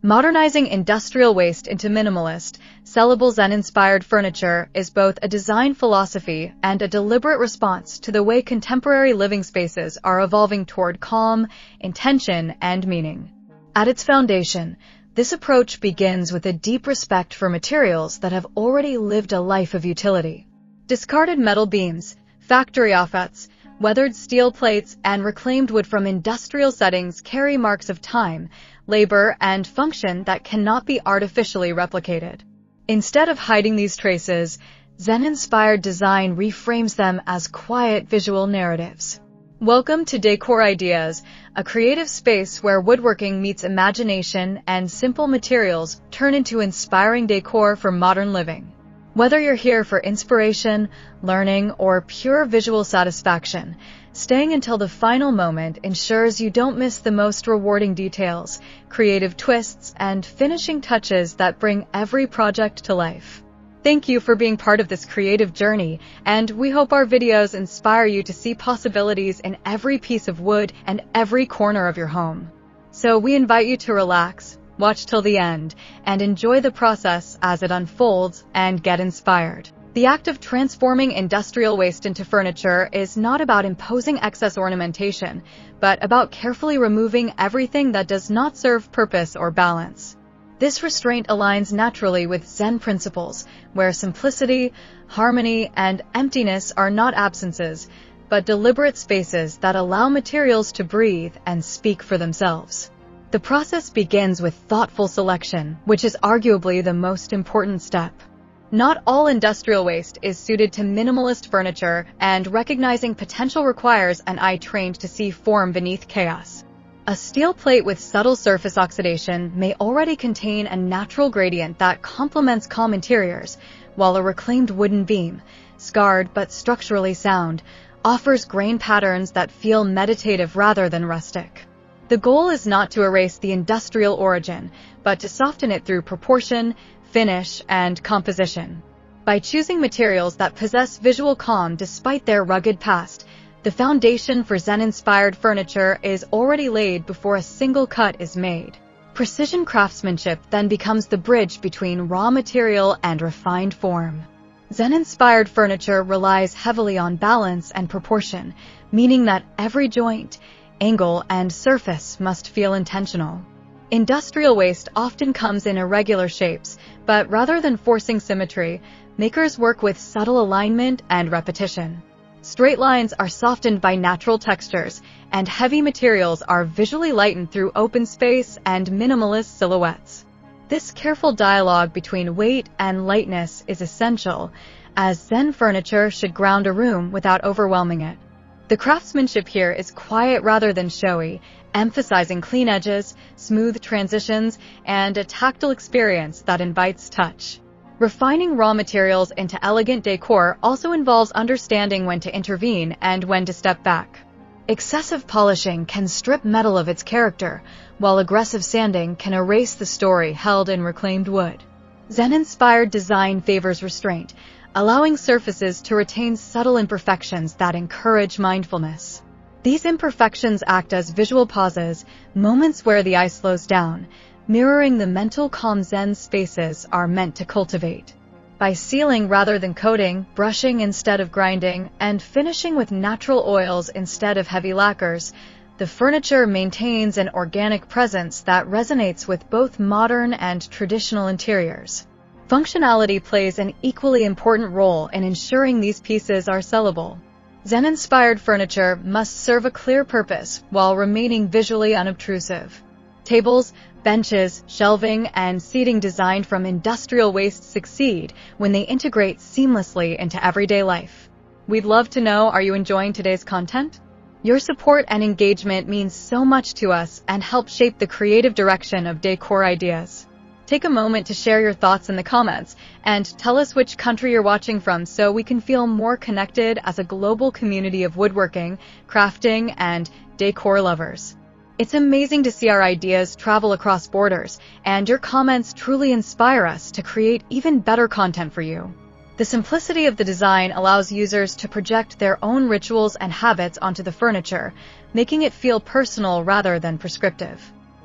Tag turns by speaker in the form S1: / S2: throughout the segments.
S1: Modernizing industrial waste into minimalist, sellable Zen-inspired furniture is both a design philosophy and a deliberate response to the way contemporary living spaces are evolving toward calm, intention, and meaning. At its foundation, this approach begins with a deep respect for materials that have already lived a life of utility. Discarded metal beams, factory offcuts, weathered steel plates, and reclaimed wood from industrial settings carry marks of time, labor, and function that cannot be artificially replicated. Instead of hiding these traces, Zen-inspired design reframes them as quiet visual narratives. Welcome to Decor Ideas, a creative space where woodworking meets imagination and simple materials turn into inspiring decor for modern living. Whether you're here for inspiration, learning, or pure visual satisfaction, staying until the final moment ensures you don't miss the most rewarding details, creative twists, and finishing touches that bring every project to life. Thank you for being part of this creative journey, and we hope our videos inspire you to see possibilities in every piece of wood and every corner of your home. So we invite you to relax, watch till the end, and enjoy the process as it unfolds and get inspired. The act of transforming industrial waste into furniture is not about imposing excess ornamentation, but about carefully removing everything that does not serve purpose or balance. This restraint aligns naturally with Zen principles, where simplicity, harmony, and emptiness are not absences, but deliberate spaces that allow materials to breathe and speak for themselves. The process begins with thoughtful selection, which is arguably the most important step. Not all industrial waste is suited to minimalist furniture, and recognizing potential requires an eye trained to see form beneath chaos. A steel plate with subtle surface oxidation may already contain a natural gradient that complements calm interiors, while a reclaimed wooden beam, scarred but structurally sound, offers grain patterns that feel meditative rather than rustic. The goal is not to erase the industrial origin, but to soften it through proportion, finish, and composition. By choosing materials that possess visual calm despite their rugged past, the foundation for Zen-inspired furniture is already laid before a single cut is made. Precision craftsmanship then becomes the bridge between raw material and refined form. Zen-inspired furniture relies heavily on balance and proportion, meaning that every joint, angle, and surface must feel intentional. Industrial waste often comes in irregular shapes, but rather than forcing symmetry, makers work with subtle alignment and repetition. Straight lines are softened by natural textures, and heavy materials are visually lightened through open space and minimalist silhouettes. This careful dialogue between weight and lightness is essential, as Zen furniture should ground a room without overwhelming it. The craftsmanship here is quiet rather than showy, emphasizing clean edges, smooth transitions, and a tactile experience that invites touch. Refining raw materials into elegant decor also involves understanding when to intervene and when to step back. Excessive polishing can strip metal of its character, while aggressive sanding can erase the story held in reclaimed wood. Zen-inspired design favors restraint, allowing surfaces to retain subtle imperfections that encourage mindfulness. These imperfections act as visual pauses, moments where the eye slows down, mirroring the mental calm Zen spaces are meant to cultivate. By sealing rather than coating, brushing instead of grinding, and finishing with natural oils instead of heavy lacquers, the furniture maintains an organic presence that resonates with both modern and traditional interiors. Functionality plays an equally important role in ensuring these pieces are sellable. Zen-inspired furniture must serve a clear purpose while remaining visually unobtrusive. Tables, benches, shelving, and seating designed from industrial waste succeed when they integrate seamlessly into everyday life. We'd love to know, are you enjoying today's content? Your support and engagement means so much to us and help shape the creative direction of Decor Ideas. Take a moment to share your thoughts in the comments and tell us which country you're watching from so we can feel more connected as a global community of woodworking, crafting, and decor lovers. It's amazing to see our ideas travel across borders, and your comments truly inspire us to create even better content for you. The simplicity of the design allows users to project their own rituals and habits onto the furniture, making it feel personal rather than prescriptive.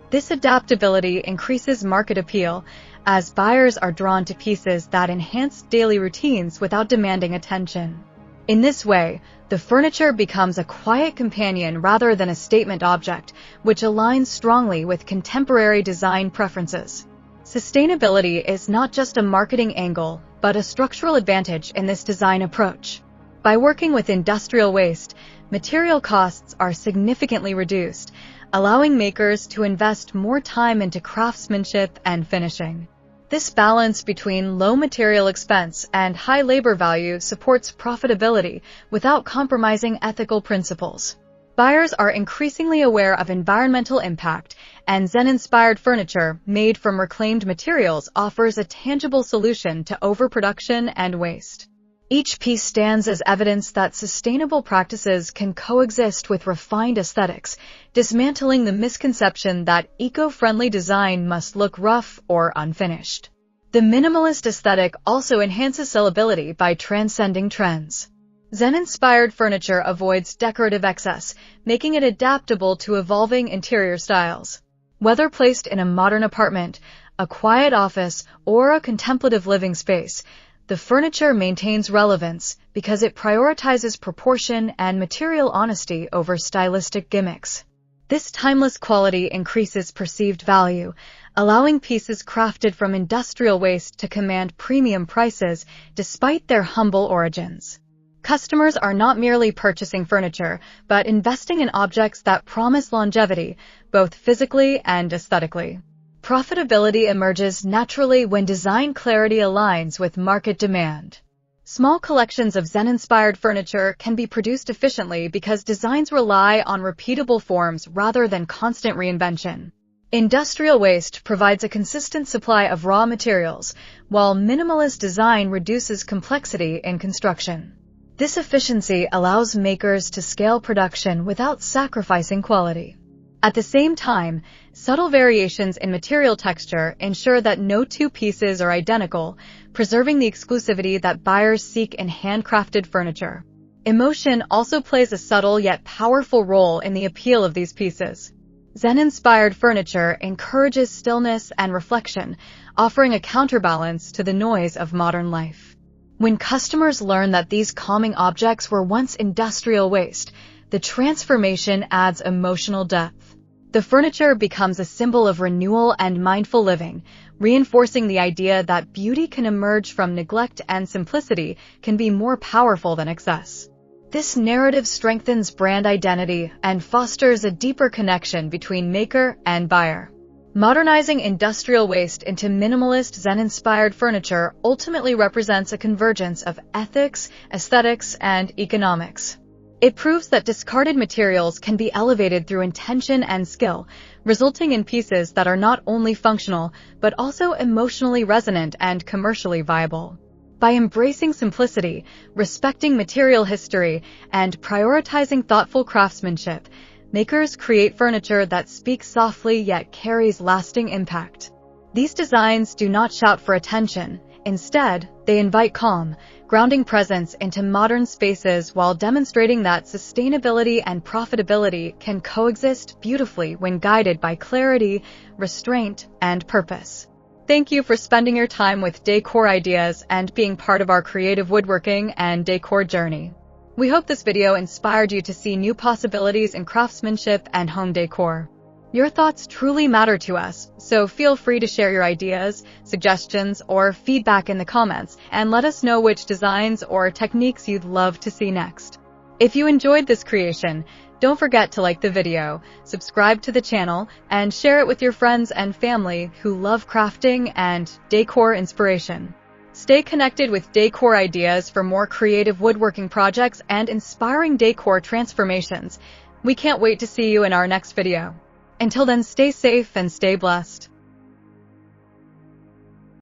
S1: This adaptability increases market appeal, as buyers are drawn to pieces that enhance daily routines without demanding attention. In this way, the furniture becomes a quiet companion rather than a statement object, which aligns strongly with contemporary design preferences. Sustainability is not just a marketing angle, but a structural advantage in this design approach. By working with industrial waste, material costs are significantly reduced, allowing makers to invest more time into craftsmanship and finishing. This balance between low material expense and high labor value supports profitability without compromising ethical principles. Buyers are increasingly aware of environmental impact, and Zen-Inspired Furniture, made from reclaimed materials, offers a tangible solution to overproduction and waste. Each piece stands as evidence that sustainable practices can coexist with refined aesthetics, dismantling the misconception that eco-friendly design must look rough or unfinished. The minimalist aesthetic also enhances sellability by transcending trends. Zen-inspired furniture avoids decorative excess, making it adaptable to evolving interior styles. Whether placed in a modern apartment, a quiet office, or a contemplative living space, the furniture maintains relevance because it prioritizes proportion and material honesty over stylistic gimmicks. This timeless quality increases perceived value, allowing pieces crafted from industrial waste to command premium prices despite their humble origins. Customers are not merely purchasing furniture, but investing in objects that promise longevity, both physically and aesthetically. Profitability emerges naturally when design clarity aligns with market demand. Small collections of Zen-inspired furniture can be produced efficiently because designs rely on repeatable forms rather than constant reinvention. Industrial waste provides a consistent supply of raw materials, while minimalist design reduces complexity in construction. This efficiency allows makers to scale production without sacrificing quality. At the same time, subtle variations in material texture ensure that no two pieces are identical, preserving the exclusivity that buyers seek in handcrafted furniture. Emotion also plays a subtle yet powerful role in the appeal of these pieces. Zen-inspired furniture encourages stillness and reflection, offering a counterbalance to the noise of modern life. When customers learn that these calming objects were once industrial waste, the transformation adds emotional depth. The furniture becomes a symbol of renewal and mindful living, reinforcing the idea that beauty can emerge from neglect and simplicity can be more powerful than excess. This narrative strengthens brand identity and fosters a deeper connection between maker and buyer. Modernizing industrial waste into minimalist Zen-inspired furniture ultimately represents a convergence of ethics, aesthetics, and economics. It proves that discarded materials can be elevated through intention and skill, resulting in pieces that are not only functional, but also emotionally resonant and commercially viable. By embracing simplicity, respecting material history, and prioritizing thoughtful craftsmanship, makers create furniture that speaks softly yet carries lasting impact. These designs do not shout for attention. Instead, they invite calm, grounding presence into modern spaces while demonstrating that sustainability and profitability can coexist beautifully when guided by clarity, restraint, and purpose. Thank you for spending your time with Decor Ideas and being part of our creative woodworking and decor journey. We hope this video inspired you to see new possibilities in craftsmanship and home decor. Your thoughts truly matter to us, so feel free to share your ideas, suggestions, or feedback in the comments and let us know which designs or techniques you'd love to see next. If you enjoyed this creation, don't forget to like the video, subscribe to the channel, and share it with your friends and family who love crafting and decor inspiration. Stay connected with Decor Ideas for more creative woodworking projects and inspiring decor transformations. We can't wait to see you in our next video. Until then, stay safe and stay blessed.